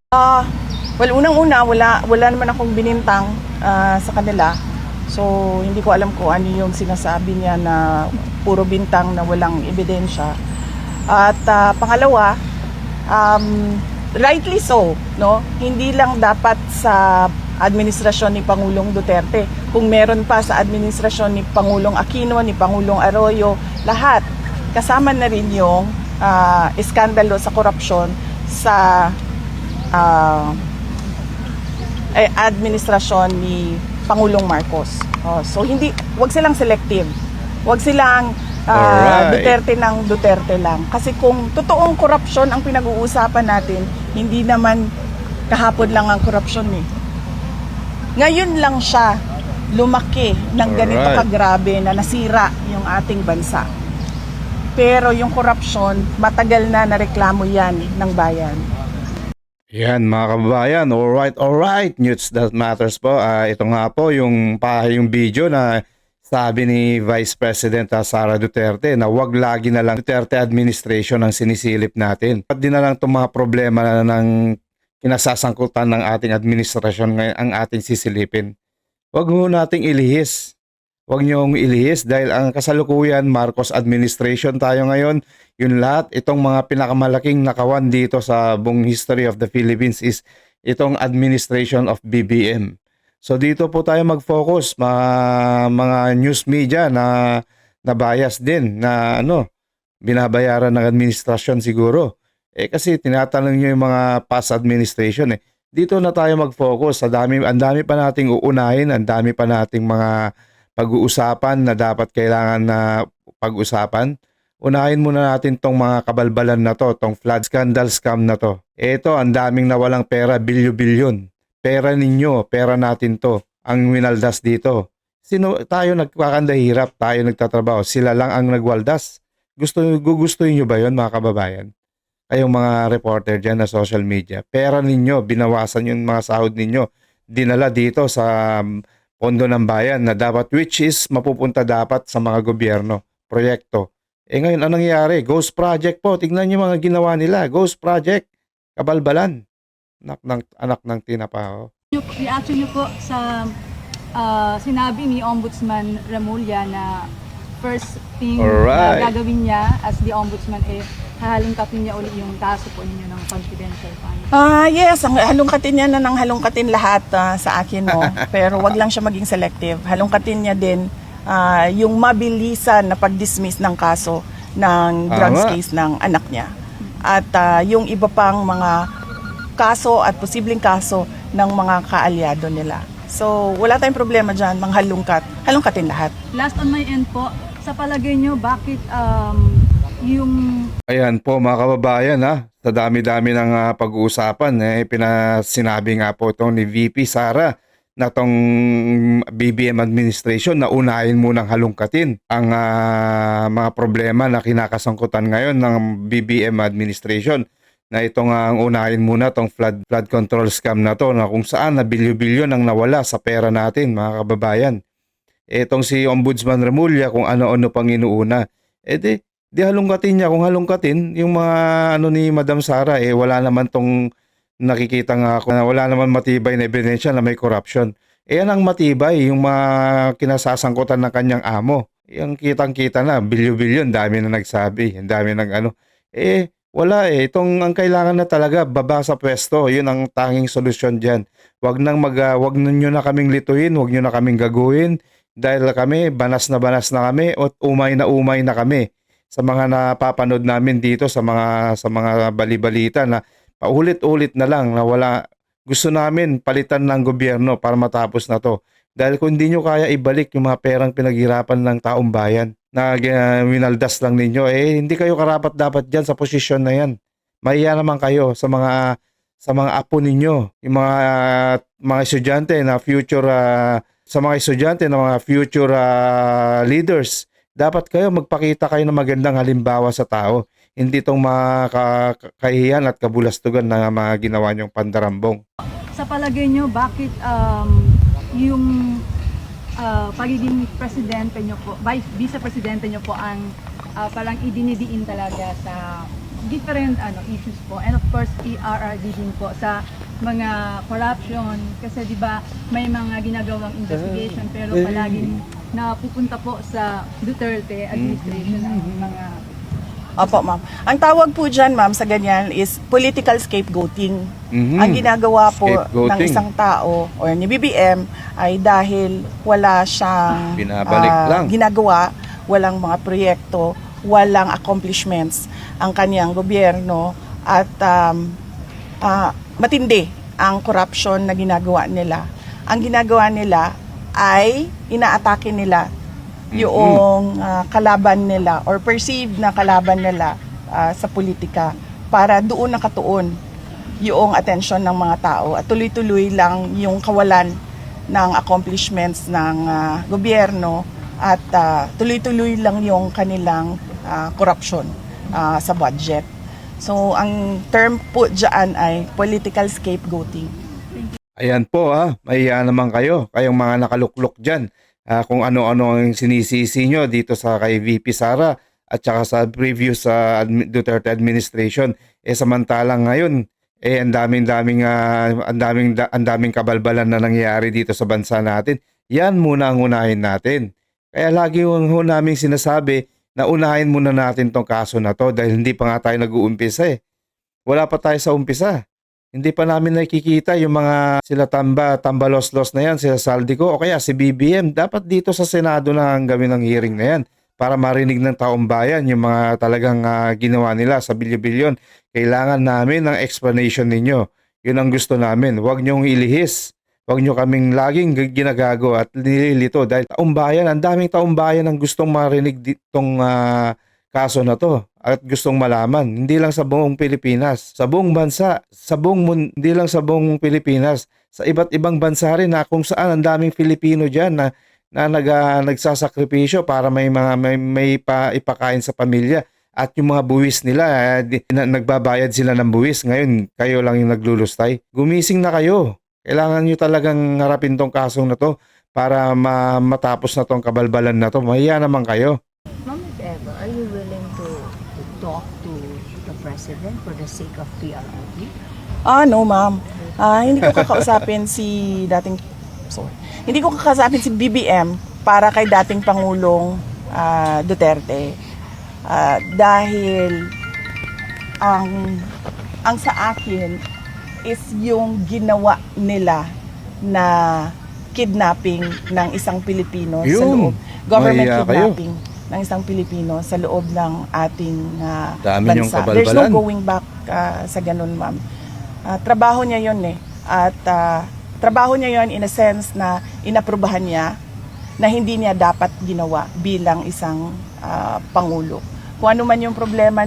Ah, well, unang-una, wala naman akong binintang sa kanila. So, hindi ko alam kung ano yung sinasabi niya na puro bintang na walang ebidensya. At pangalawa, rightly so, no? Hindi lang dapat sa administrasyon ni Pangulong Duterte. Kung meron pa sa administrasyon ni Pangulong Aquino, ni Pangulong Arroyo, lahat. Kasama na rin yung iskandalo sa korupsyon sa administrasyon ni Pangulong Marcos. So wag silang selective. Wag silang Alright. Duterte ng Duterte lang. Kasi kung totoong korupsyon ang pinag-uusapan natin, hindi naman kahapon lang ang korupsyon eh. Ngayon lang siya lumaki ng ganito Alright. kagrabe na nasira yung ating bansa. Pero yung korupsyon, matagal na nareklamo yan ng bayan. Yan mga kababayan, alright, News That Matters po. Ito nga po yung video na sabi ni Vice President Sara Duterte na wag lagi na lang Duterte administration ang sinisilip natin. At di na lang itong mga problema na ng kinasasangkutan ng ating administrasyon ngayon ang ating sisilipin. Wag mo nating ilihis. Wag niyong ilihis dahil ang kasalukuyan Marcos administration tayo ngayon. Yun lahat, itong mga pinakamalaking nakawan dito sa buong history of the Philippines is itong administration of BBM. So dito po tayo mag-focus, mga news media na bias din na binabayaran ng administrasyon siguro. Kasi tinatanong niyo yung mga past administration eh. Dito na tayo mag-focus. Ang dami pa nating uunahin, ang dami pa nating mga pag-uusapan na dapat kailangan na pag-usapan. Unahin muna natin tong mga kabalbalan na to, tong flood scandal scam na to. Ito, ang daming nawalang pera, bilyon-bilyon. Pera ninyo, pera natin to. Ang winaldas dito. Tayo nagkakandahirap, tayo nagtatrabaho. Sila lang ang nagwaldas. Gugustuhin nyo ba yun mga kababayan? Kayong mga reporter dyan na social media. Pera ninyo, binawasan yung mga sahod ninyo. Dinala dito sa pondo ng bayan na dapat, which is mapupunta dapat sa mga gobyerno, proyekto. Ngayon, anong nangyayari? Ghost project po. Tignan niyo mga ginawa nila. Ghost project. Kabalbalan. Anak ng tinapa. Reaction niyo po sa sinabi ni Ombudsman Remulla na first thing Alright. na gagawin niya as the Ombudsman hahalungkatin niya ulit yung kaso po ninyo ng confidential fund. Yes, ang halungkatin niya na ng halungkatin lahat sa akin, no. Pero wag lang siya maging selective. Halungkatin niya din yung mabilisan na pag-dismiss ng kaso ng drugs case ng anak niya. At yung iba pang mga kaso at posibleng kaso ng mga kaalyado nila. So, wala tayong problema dyan, mga halungkatin lahat. Last on my end po, sa palagay niyo, bakit yung Ayan po mga kababayan sa dami-dami ng pag-uusapan sinabi nga po ito ni VP Sara na tong BBM administration na unahin munang halungkatin ang mga problema na kinakasangkutan ngayon ng BBM administration na itong unahin muna tong flood control scam na to na kung saan na bilyo-bilyon ang nawala sa pera natin mga kababayan. Itong si Ombudsman Remulla kung ano-ano pang inuuna. Di halungkatin niya. Kung halungkatin, yung mga ni Madam Sara, wala naman tong nakikita nga ako na wala naman matibay na ebidensya na may corruption. Yan ang matibay, yung mga kinasasangkutan ng kanyang amo. Yung kitang-kita na, bilyo-bilyon, dami na nagsabi, dami ng wala Itong ang kailangan na talaga, baba sa pwesto. Yun ang tanging solusyon dyan. Wag ninyo na kaming lituin, wag nyo na kaming gaguhin. Dahil kami, banas na kami, at umay na kami sa mga napapanood namin dito sa mga bali-balita na paulit-ulit na lang na gusto namin palitan ng gobyerno para matapos na to. Dahil kung hindi nyo kaya ibalik yung mga perang pinaghirapan ng taong bayan na winaldas lang ninyo, hindi kayo karapat dapat dyan sa posisyon na yan. Mahiya naman kayo sa mga apo ninyo, yung mga estudyante na future sa mga estudyante na mga future leaders. Dapat kayo magpakita kayo ng magandang halimbawa sa tao. Hindi itong mga kahihiyan at kabulastugan na mga ginawa niyong pandarambong. sa palagay niyo, bakit yung pagiging presidente niyo po, vice presidente niyo po ang parang idinidiin talaga sa different issues po. And of course, ERRD din po sa mga corruption. Kasi di ba may mga ginagawang investigation pero palaging napupunta po sa Duterte administration ang mga... Opo, ma'am. Ang tawag po dyan, ma'am, sa ganyan is political scapegoating. Ang ginagawa po ng Scapegoating. isang tao or ni BBM ay dahil wala siyang Binabalik lang. ginagawa, walang mga proyekto, walang accomplishments ang kanyang gobyerno at matindi ang corruption na ginagawa nila. Ang ginagawa nila ay inaatake nila yung kalaban nila or perceived na kalaban nila sa politika para doon nakatuon yung attention ng mga tao at tuloy-tuloy lang yung kawalan ng accomplishments ng gobyerno at tuloy-tuloy lang yung kanilang corruption sa budget. So ang term po dyan ay political scapegoating. Ayan po mahiya naman kayo, kayong mga nakaluklok dyan. Kung ano-ano ang sinisisi nyo dito sa kay VP Sara at saka sa previous Duterte administration. Samantalang ngayon, ang daming kabalbalan na nangyayari dito sa bansa natin. Yan muna ang unahin natin. Kaya lagi ho namin sinasabi na unahin muna natin tong kaso na to dahil hindi pa nga tayo nag-uumpisa Wala pa tayo sa umpisa. Hindi pa namin nakikita yung mga sila tambalos-los na yan, sila Saldico o kaya si BBM. Dapat dito sa Senado na ang gawin ng hearing na yan para marinig ng taong bayan yung mga talagang ginawa nila sa bilyon-bilyon. Kailangan namin ng explanation ninyo. Yun ang gusto namin. Huwag niyong ilihis. Huwag niyo kaming laging ginagago at nililito dahil taong bayan, ang daming taong bayan ang gustong marinig ditong kaso na to at gustong malaman, hindi lang sa buong Pilipinas, sa buong bansa, hindi lang sa buong Pilipinas, sa iba't ibang bansa rin na kung saan ang daming Filipino dyan na nagsasakripisyo para may ipakain sa pamilya at yung mga buwis nila, nagbabayad sila ng buwis. Ngayon, kayo lang yung naglulustay. Gumising na kayo. Kailangan nyo talagang harapin tong kasong na to para matapos na tong kabalbalan na to. Mahiya naman kayo. Ma'am, if ever, are you willing to talk to the President for the sake of PRRD? No, ma'am. Hindi ko kakausapin hindi ko kakausapin si BBM para kay dating Pangulong Duterte. Dahil ang sa akin is yung ginawa nila na kidnapping ng isang Pilipino sa loob. Government Mahiya kayo. kidnapping ng isang Pilipino sa loob ng ating Dami niyong bansa. There's no kabalbalan. going back sa ganun, ma'am. Trabaho niya yun At trabaho niya yun in a sense na inaprubahan niya na hindi niya dapat ginawa bilang isang Pangulo. Kung ano man yung problema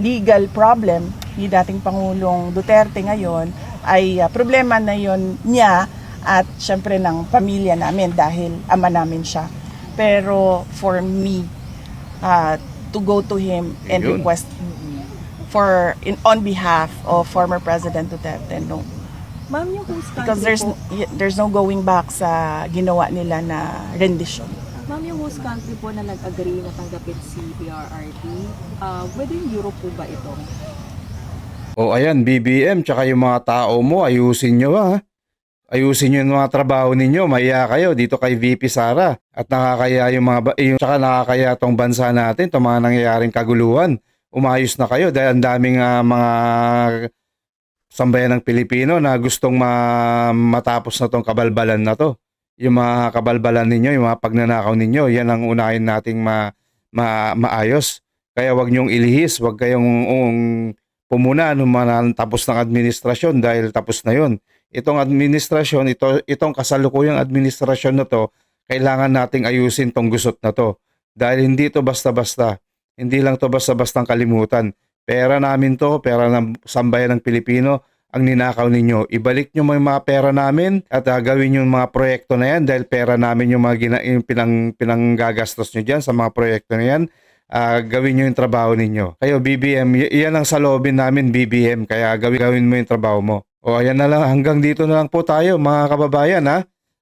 legal problem ni dating Pangulong Duterte ngayon, ay problema na yun niya at syempre ng pamilya namin dahil ama namin siya. Pero for me, to go to him and Yun. request on behalf of former President Duterte, no. Ma'am, yung whose Because country there's no going back sa ginawa nila na rendition. Ma'am, yung whose country po na nag-agree na tanggapin si PRRD, within Europe po ba ito? Ayan, BBM, tsaka yung mga tao mo, ayusin nyo Ayusin nyo yung mga trabaho ninyo, mahiya kayo dito kay VP Sara. At nakakaya tsaka nakakaya tong bansa natin, itong mga nangyayaring kaguluhan. Umayos na kayo dahil ang daming mga sambayan ng Pilipino na gustong matapos na tong kabalbalan na to. Yung mga kabalbalan ninyo, yung mga pagnanakaw ninyo, yan ang unahin nating maayos. Kaya wag nyong ilihis, wag kayong pumuna nung tapos ng administrasyon dahil tapos na yon. Itong administrasyon, itong kasalukuyang administrasyon na to, kailangan nating ayusin tong gusot na to. Dahil hindi to basta-basta. Hindi lang to basta-bastang kalimutan. Pera namin to, pera ng sambayan ng Pilipino, ang ninakaw ninyo. Ibalik nyo mga pera namin at gawin yung mga proyekto na yan dahil pera namin yung pinanggagastos nyo dyan sa mga proyekto na yan. Gawin nyo yung trabaho ninyo. Kayo BBM, yan ang salobin namin BBM, kaya gawin mo yung trabaho mo. Ayan na lang, hanggang dito na lang po tayo mga kababayan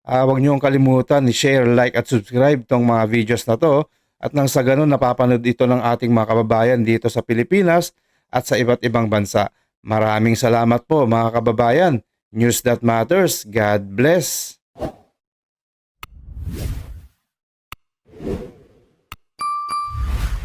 Huwag nyo kalimutan i-share, like at subscribe tong mga videos na to. at nang sa ganun napapanood ito ng ating mga kababayan dito sa Pilipinas at sa iba't ibang bansa. Maraming salamat po mga kababayan. News That Matters. God bless.